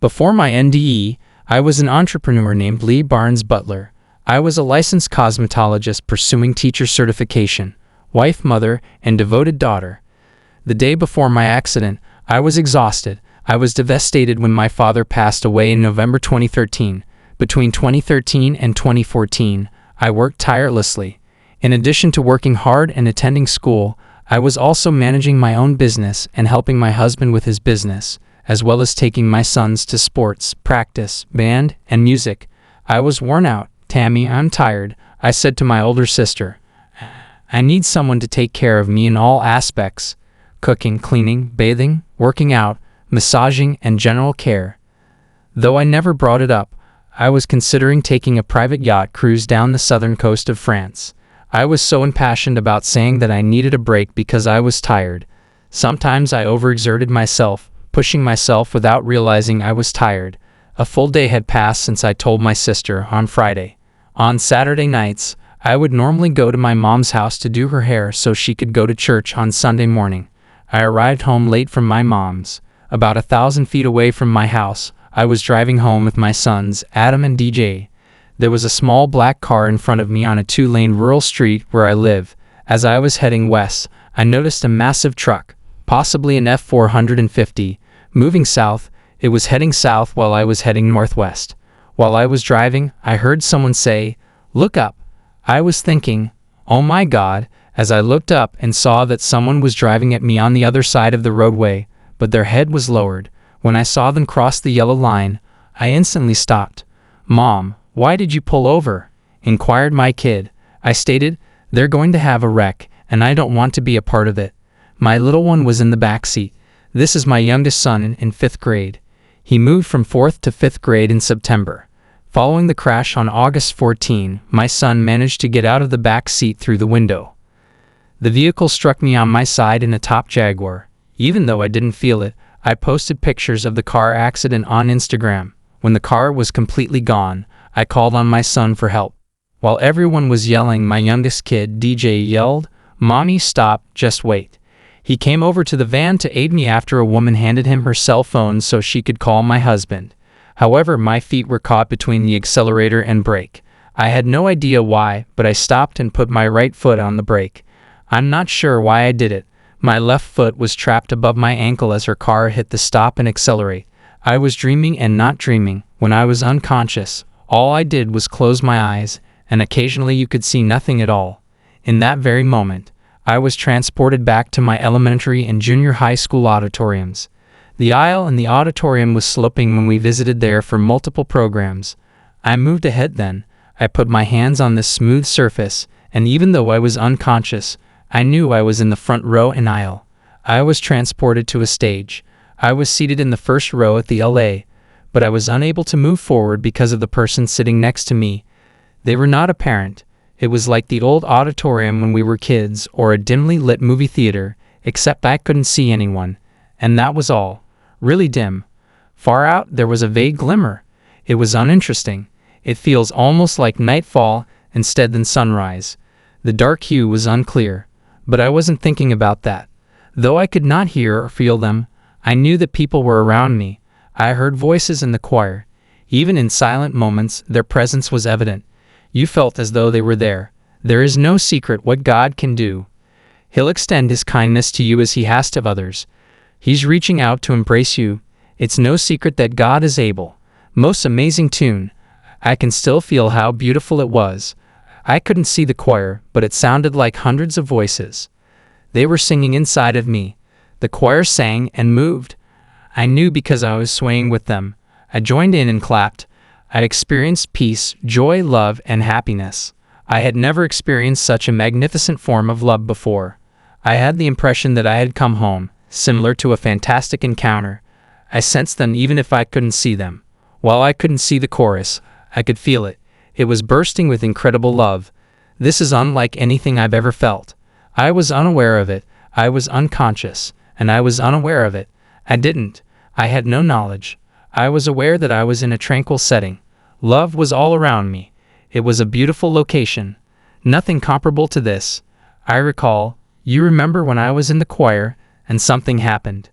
Before my NDE, I was an entrepreneur named Lee Barnes Butler. I was a licensed cosmetologist pursuing teacher certification, wife, mother, and devoted daughter. The day before my accident, I was exhausted. I was devastated when my father passed away in November 2013. Between 2013 and 2014, I worked tirelessly. In addition to working hard and attending school, I was also managing my own business and helping my husband with his business, as well as taking my sons to sports, practice, band, and music. I was worn out. "Tammy, I'm tired," I said to my older sister. "I need someone to take care of me in all aspects: cooking, cleaning, bathing, working out, massaging, and general care." Though I never brought it up, I was considering taking a private yacht cruise down the southern coast of France. I was so impassioned about saying that I needed a break because I was tired. Sometimes I overexerted myself, pushing myself without realizing I was tired. A full day had passed since I told my sister on Friday. On Saturday nights, I would normally go to my mom's house to do her hair so she could go to church on Sunday morning. I arrived home late from my mom's. About 1,000 feet away from my house, I was driving home with my sons, Adam and DJ. There was a small black car in front of me on a 2-lane rural street where I live. As I was heading west, I noticed a massive truck, possibly an F-450, moving south. It was heading south while I was heading northwest. While I was driving, I heard someone say, "Look up." I was thinking, "Oh my God," as I looked up and saw that someone was driving at me on the other side of the roadway, but their head was lowered. When I saw them cross the yellow line, I instantly stopped. "Mom, why did you pull over?" inquired my kid. I stated, "They're going to have a wreck, and I don't want to be a part of it." My little one was in the back seat. This is my youngest son in 5th grade. He moved from 4th to 5th grade in September. Following the crash on August 14, my son managed to get out of the back seat through the window. The vehicle struck me on my side in a top Jaguar. Even though I didn't feel it, I posted pictures of the car accident on Instagram. When the car was completely gone, I called on my son for help. While everyone was yelling, my youngest kid, DJ, yelled, "Mommy, stop, just wait." He came over to the van to aid me after a woman handed him her cell phone so she could call my husband. However, my feet were caught between the accelerator and brake. I had no idea why, but I stopped and put my right foot on the brake. I'm not sure why I did it. My left foot was trapped above my ankle as her car hit the stop and accelerate. I was dreaming and not dreaming. When I was unconscious, all I did was close my eyes, and occasionally you could see nothing at all. In that very moment, I was transported back to my elementary and junior high school auditoriums. The aisle in the auditorium was sloping when we visited there for multiple programs. I moved ahead then. I put my hands on this smooth surface, and even though I was unconscious, I knew I was in the front row and aisle. I was transported to a stage. I was seated in the first row at the LA, but I was unable to move forward because of the person sitting next to me. They were not apparent. It was like the old auditorium when we were kids or a dimly lit movie theater, except I couldn't see anyone. And that was all. Really dim. Far out, there was a vague glimmer. It was uninteresting. It feels almost like nightfall instead than sunrise. The dark hue was unclear, but I wasn't thinking about that. Though I could not hear or feel them, I knew that people were around me. I heard voices in the choir. Even in silent moments, their presence was evident. You felt as though they were there. There is no secret what God can do. He'll extend His kindness to you as He has to others. He's reaching out to embrace you. It's no secret that God is able. Most amazing tune. I can still feel how beautiful it was. I couldn't see the choir, but it sounded like hundreds of voices. They were singing inside of me. The choir sang and moved. I knew because I was swaying with them. I joined in and clapped. I experienced peace, joy, love, and happiness. I had never experienced such a magnificent form of love before. I had the impression that I had come home, similar to a fantastic encounter. I sensed them even if I couldn't see them. While I couldn't see the chorus, I could feel it. It was bursting with incredible love. This is unlike anything I've ever felt. I was unaware of it. I was unconscious, and I was unaware of it. I had no knowledge. I was aware that I was in a tranquil setting. Love was all around me. It was a beautiful location. Nothing comparable to this. I recall, you remember when I was in the choir, and something happened.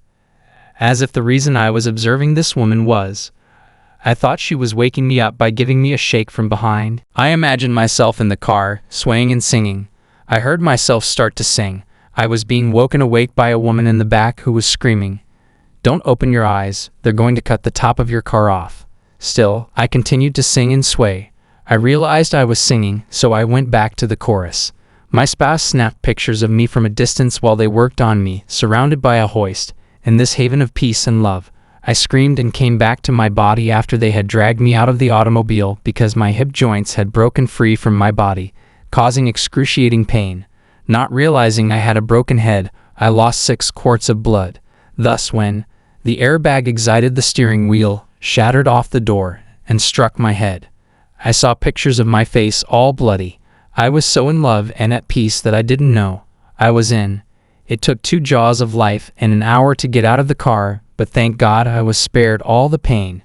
As if the reason I was observing this woman was, I thought she was waking me up by giving me a shake from behind. I imagined myself in the car, swaying and singing. I heard myself start to sing. I was being woken awake by a woman in the back who was screaming, "Don't open your eyes, they're going to cut the top of your car off." Still, I continued to sing and sway. I realized I was singing, so I went back to the chorus. My spouse snapped pictures of me from a distance while they worked on me, surrounded by a hoist, in this haven of peace and love. I screamed and came back to my body after they had dragged me out of the automobile because my hip joints had broken free from my body, causing excruciating pain. Not realizing I had a broken head, I lost 6 quarts of blood. Thus, when the airbag exited the steering wheel, shattered off the door, and struck my head, I saw pictures of my face all bloody. I was so in love and at peace that I didn't know I was in. It took 2 jaws of life and an hour to get out of the car, but thank God I was spared all the pain.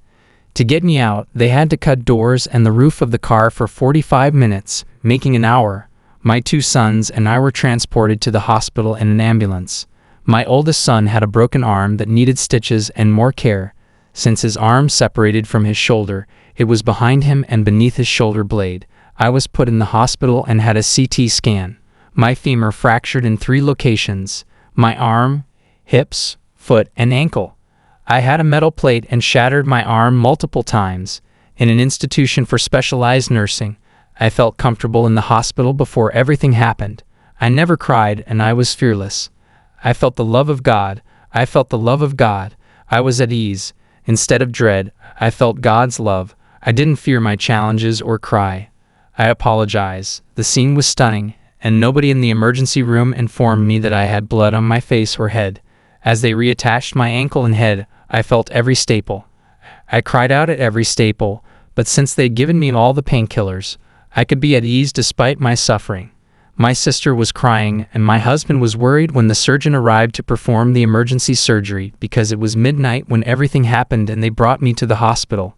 To get me out, they had to cut doors and the roof of the car for 45 minutes, making an hour. My 2 sons and I were transported to the hospital in an ambulance. My oldest son had a broken arm that needed stitches and more care. Since his arm separated from his shoulder, it was behind him and beneath his shoulder blade. I was put in the hospital and had a CT scan. My femur fractured in 3 locations: my arm, hips, foot, and ankle. I had a metal plate and shattered my arm multiple times. In an institution for specialized nursing, I felt comfortable in the hospital before everything happened. I never cried and I was fearless. I felt the love of God. I felt the love of God. I was at ease. Instead of dread, I felt God's love. I didn't fear my challenges or cry. I apologize. The scene was stunning, and nobody in the emergency room informed me that I had blood on my face or head. As they reattached my ankle and head, I felt every staple. I cried out at every staple, but since they'd given me all the painkillers, I could be at ease despite my suffering. My sister was crying, and my husband was worried when the surgeon arrived to perform the emergency surgery because it was midnight when everything happened and they brought me to the hospital.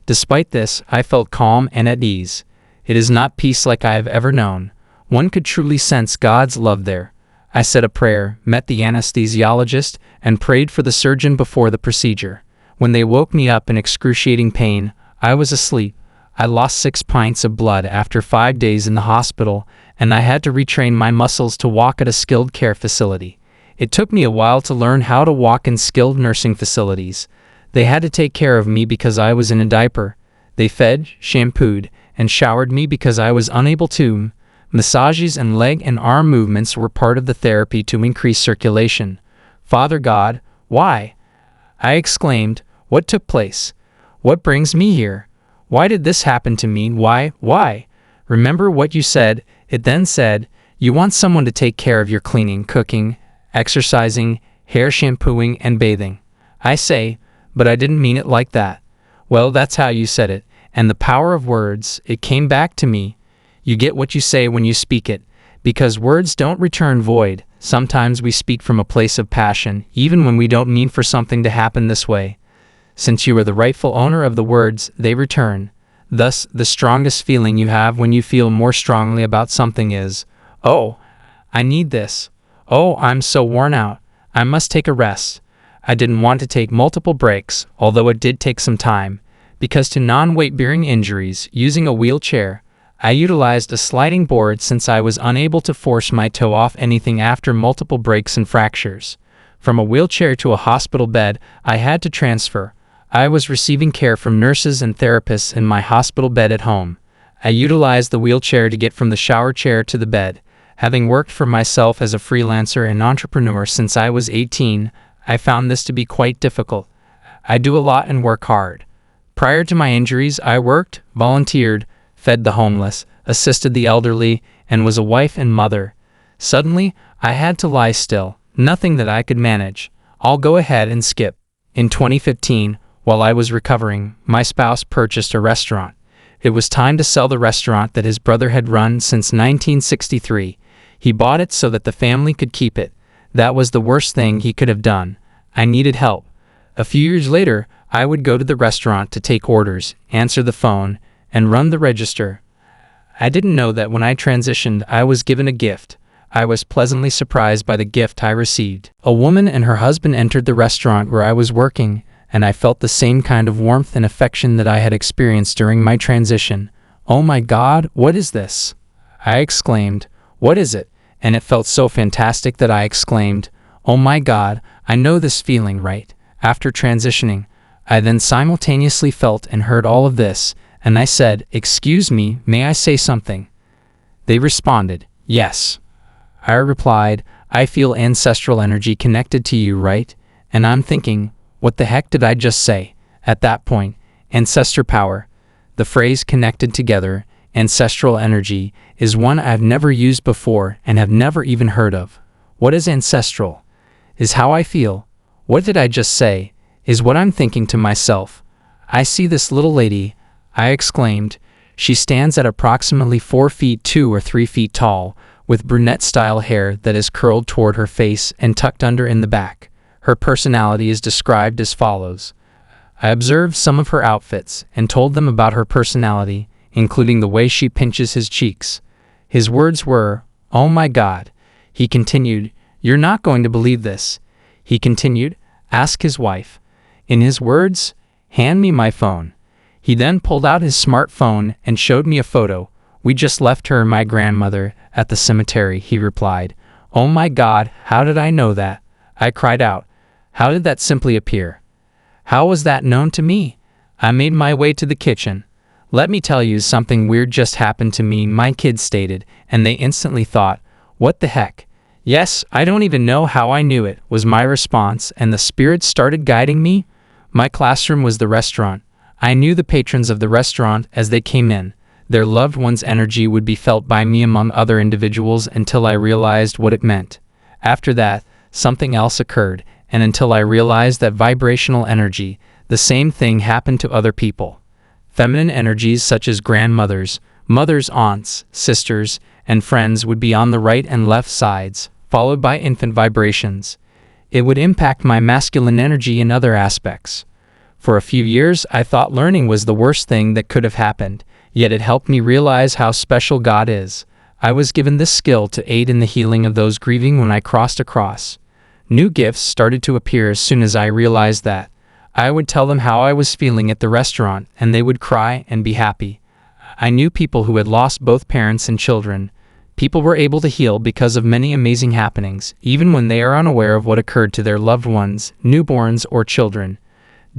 Despite this, I felt calm and at ease. It is not peace like I have ever known. One could truly sense God's love there. I said a prayer, met the anesthesiologist, and prayed for the surgeon before the procedure. When they woke me up in excruciating pain, I was asleep. I lost 6 pints of blood after 5 days in the hospital, and I had to retrain my muscles to walk at a skilled care facility. It took me a while to learn how to walk in skilled nursing facilities. They had to take care of me because I was in a diaper. They fed, shampooed, and showered me because I was unable to. Massages and leg and arm movements were part of the therapy to increase circulation. Father God, why? I exclaimed. What took place? What brings me here? Why did this happen to me? Why? Remember what you said. It then said, you want someone to take care of your cleaning, cooking, exercising, hair shampooing, and bathing. I say, but I didn't mean it like that. Well, that's how you said it. And the power of words, it came back to me. You get what you say when you speak it, because words don't return void. Sometimes we speak from a place of passion, even when we don't mean for something to happen this way. Since you are the rightful owner of the words, they return. Thus, the strongest feeling you have when you feel more strongly about something is, oh, I need this. Oh, I'm so worn out. I must take a rest. I didn't want to take multiple breaks, although it did take some time, because to non-weight-bearing injuries, using a wheelchair, I utilized a sliding board since I was unable to force my toe off anything after multiple breaks and fractures. From a wheelchair to a hospital bed, I had to transfer. I was receiving care from nurses and therapists in my hospital bed at home. I utilized the wheelchair to get from the shower chair to the bed. Having worked for myself as a freelancer and entrepreneur since I was 18, I found this to be quite difficult. I do a lot and work hard. Prior to my injuries, I worked, volunteered, fed the homeless, assisted the elderly, and was a wife and mother. Suddenly, I had to lie still, nothing that I could manage. I'll go ahead and skip. In 2015, while I was recovering, my spouse purchased a restaurant. It was time to sell the restaurant that his brother had run since 1963. He bought it so that the family could keep it. That was the worst thing he could have done. I needed help. A few years later, I would go to the restaurant to take orders, answer the phone, and run the register. I didn't know that when I transitioned, I was given a gift. I was pleasantly surprised by the gift I received. A woman and her husband entered the restaurant where I was working. and I felt the same kind of warmth and affection that I had experienced during my transition. "Oh my God, what is this?" I exclaimed. "What is it?" And it felt so fantastic that I exclaimed, "Oh my God, I know this feeling, right?" After transitioning, I then simultaneously felt and heard all of this, and I said, "Excuse me, may I say something?" They responded, "Yes." I replied, "I feel ancestral energy connected to you, right?" And I'm thinking, what the heck did I just say? At that point, ancestor power, the phrase connected together, ancestral energy, is one I've never used before and have never even heard of. What is ancestral? Is how I feel. What did I just say? Is what I'm thinking to myself. I see this little lady, I exclaimed. She stands at approximately 4 feet 2 or 3 feet tall, with brunette-style hair that is curled toward her face and tucked under in the back. Her personality is described as follows. I observed some of her outfits and told them about her personality, including the way she pinches his cheeks. His words were, "Oh my God." He continued, "You're not going to believe this." He continued, "Ask his wife." In his words, "Hand me my phone." He then pulled out his smartphone and showed me a photo. "We just left her, my grandmother, at the cemetery," he replied. "Oh my God, how did I know that?" I cried out. "How did that simply appear? How was that known to me?" I made my way to the kitchen. "Let me tell you, something weird just happened to me," my kids stated, and they instantly thought, "What the heck?" "Yes, I don't even know how I knew it," was my response, and the spirits started guiding me. My classroom was the restaurant. I knew the patrons of the restaurant as they came in. Their loved one's energy would be felt by me among other individuals until I realized what it meant. After that, something else occurred, and until I realized that vibrational energy, the same thing happened to other people. Feminine energies such as grandmothers, mothers, aunts, sisters, and friends would be on the right and left sides, followed by infant vibrations. It would impact my masculine energy in other aspects. For a few years, I thought learning was the worst thing that could have happened, yet it helped me realize how special God is. I was given this skill to aid in the healing of those grieving when I crossed across. New gifts started to appear as soon as I realized that. I would tell them how I was feeling at the restaurant, and they would cry and be happy. I knew people who had lost both parents and children. People were able to heal because of many amazing happenings, even when they are unaware of what occurred to their loved ones, newborns, or children.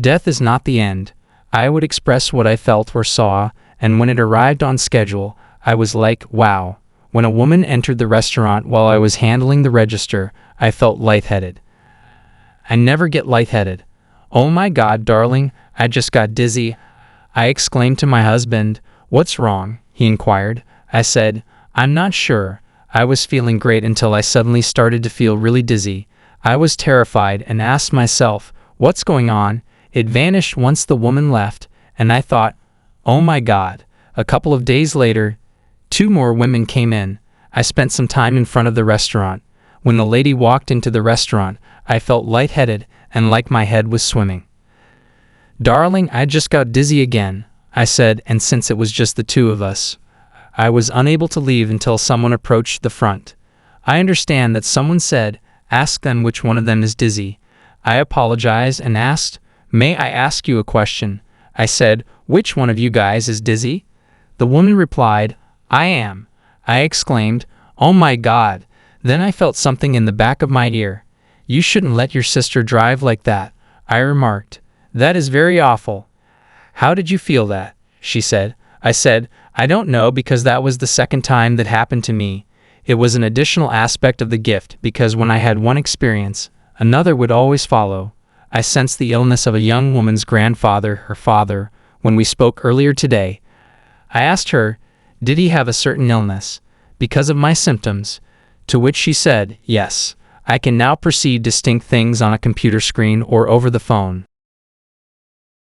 Death is not the end. I would express what I felt or saw, and when it arrived on schedule, I was like, wow. When a woman entered the restaurant while I was handling the register, I felt lightheaded. I never get lightheaded. "Oh my God, darling, I just got dizzy," I exclaimed to my husband. "What's wrong?" he inquired. I said, "I'm not sure. I was feeling great until I suddenly started to feel really dizzy." I was terrified and asked myself, "What's going on?" It vanished once the woman left, and I thought, "Oh my God." A couple of days later, 2 more women came in. I spent some time in front of the restaurant. When the lady walked into the restaurant, I felt lightheaded and like my head was swimming. "Darling, I just got dizzy again," I said, and since it was just the 2 of us, I was unable to leave until someone approached the front. I understand that someone said, "Ask them which one of them is dizzy." I apologized and asked, "May I ask you a question?" I said, "Which one of you guys is dizzy?" The woman replied, "I am." I exclaimed, "Oh my God." Then I felt something in the back of my ear. "You shouldn't let your sister drive like that," I remarked. "That is very awful." "How did you feel that?" she said. I said, "I don't know, because that was the second time that happened to me." It was an additional aspect of the gift, because when I had one experience, another would always follow. I sensed the illness of a young woman's grandfather, her father, when we spoke earlier today. I asked her, did he have a certain illness, because of my symptoms? To which she said, yes. I can now perceive distinct things on a computer screen or over the phone.